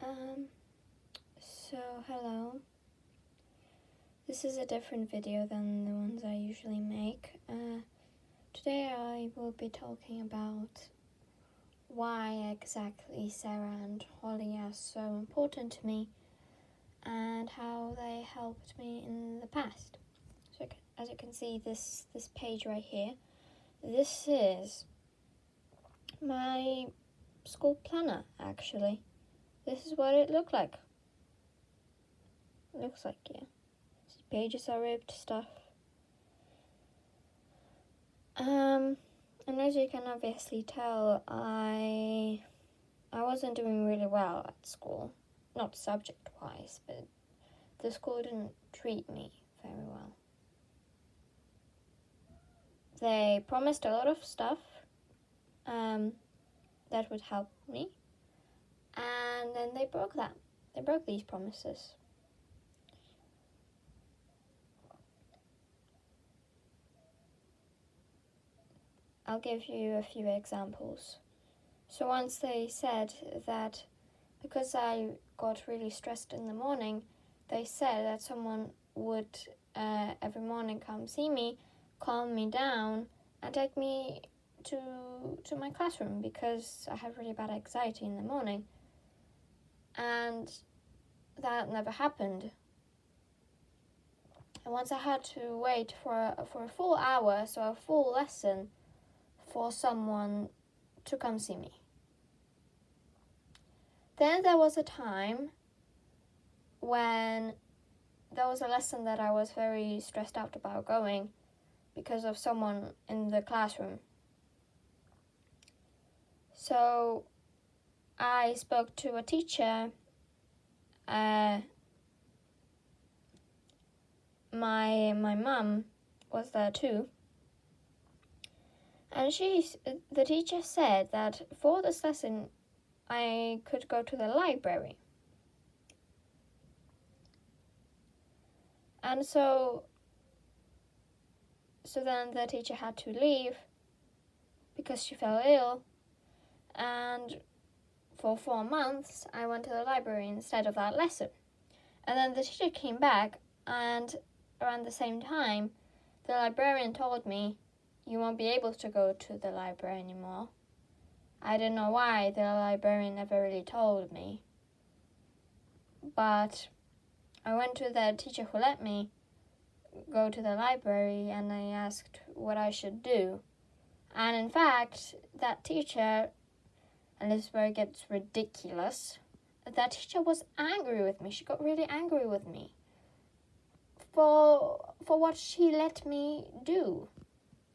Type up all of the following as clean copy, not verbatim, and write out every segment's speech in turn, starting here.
Um, Hello. This is a different video than the ones I usually make. Today I will be talking about why exactly Sarah and Holly are so important to me and how they helped me in the past. So as you can see, this page right here, this is my school planner, actually. This is what it looked like. Yeah. Pages are ripped, stuff. And as you can obviously tell, I wasn't doing really well at school. Not subject-wise, but the school didn't treat me very well. They promised a lot of stuff that would help me, and then they broke that. They broke these promises. I'll give you a few examples. So once they said that because I got really stressed in the morning, they said that someone would every morning come see me, calm me down, and take me to my classroom because I had really bad anxiety in the morning. And that never happened. And once I had to wait for a full hour, so a full lesson, for someone to come see me. Then there was a time when there was a lesson that I was very stressed out about going because of someone in the classroom. So I spoke to a teacher. My mum was there too. And the teacher said that for this lesson, I could go to the library. And so then the teacher had to leave because she fell ill. And for 4 months, I went to the library instead of that lesson. And then the teacher came back, and around the same time, the librarian told me, "You won't be able to go to the library anymore." I don't know why the librarian never really told me. But I went to the teacher who let me go to the library, and I asked what I should do. And in fact, that teacher, and this is where it gets ridiculous, that teacher was angry with me. She got really angry with me for what she let me do.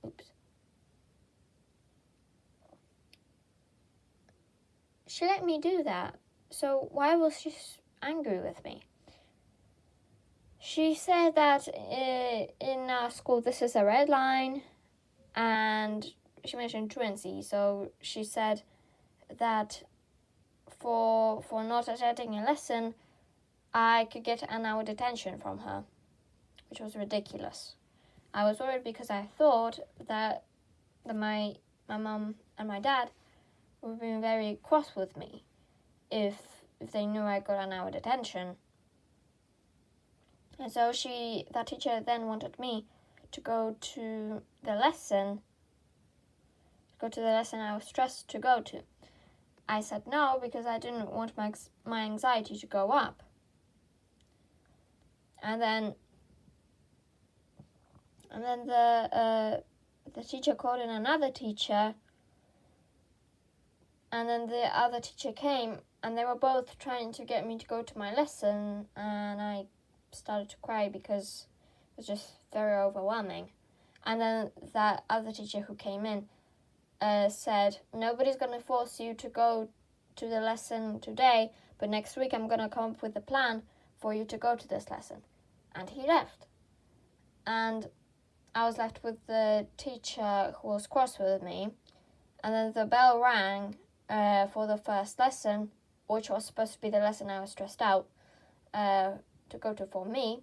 Oops. She let me do that. So why was she angry with me? She said that in our school this is a red line, and she mentioned truancy. So she said that for not attending a lesson, I could get an hour detention from her, which was ridiculous. I was worried because I thought that my mum and my dad would be very cross with me if they knew I got an hour detention. And so that teacher then wanted me to go to the lesson I was stressed to go to. I said no because I didn't want my anxiety to go up. And then the teacher called in another teacher, and then the other teacher came, and they were both trying to get me to go to my lesson, and I started to cry because it was just very overwhelming. And then that other teacher who came in said, "Nobody's going to force you to go to the lesson today, but next week I'm going to come up with a plan for you to go to this lesson." And he left. And I was left with the teacher who was cross with me. And then the bell rang for the first lesson, which was supposed to be the lesson I was stressed out to go to for me.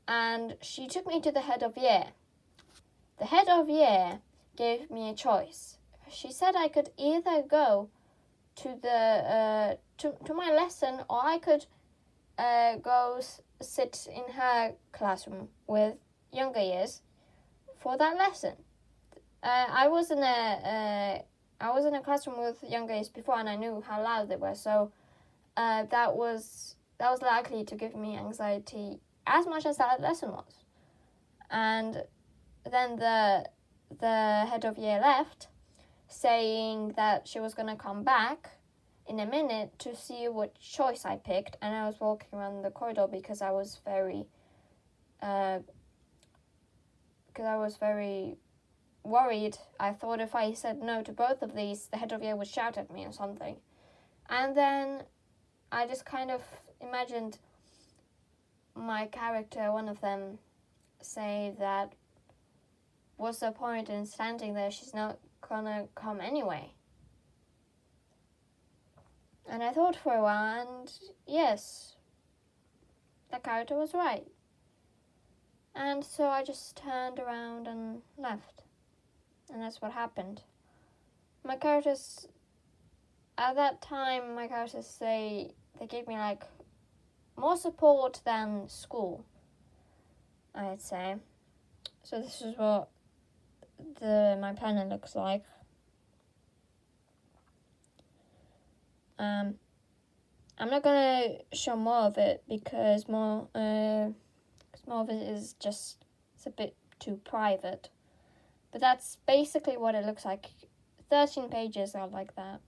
And she took me to the head of year. The head of year gave me a choice. She said I could either go to the to my lesson, or I could go sit in her classroom with younger years for that lesson. I was in a classroom with younger years before, and I knew how loud they were. So that was likely to give me anxiety as much as that lesson was. And then the head of year left, saying that she was going to come back in a minute to see what choice I picked. And I was walking around the corridor because I was very worried. I thought if I said no to both of these, the head of year would shout at me or something. And then I just kind of imagined my character, one of them, say that, what's the point in standing there? She's not gonna come anyway. And I thought for a while, and yes, the character was right. And so I just turned around and left. And that's what happened. My characters, at that time, they gave me like more support than school, I'd say. So this is what my planner looks like. I'm not gonna show more of it because more of it is just, it's a bit too private. But that's basically what it looks like. 13 pages are like that.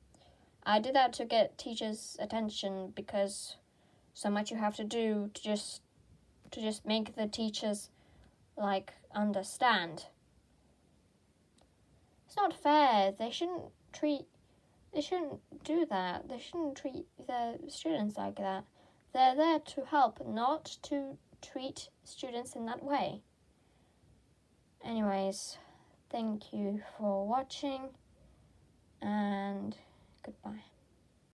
I did that to get teachers' attention because so much you have to do to just make the teachers like understand. It's not fair. They shouldn't do that. They shouldn't treat their students like that. They're there to help, not to treat students in that way. Anyways, thank you for watching, and goodbye.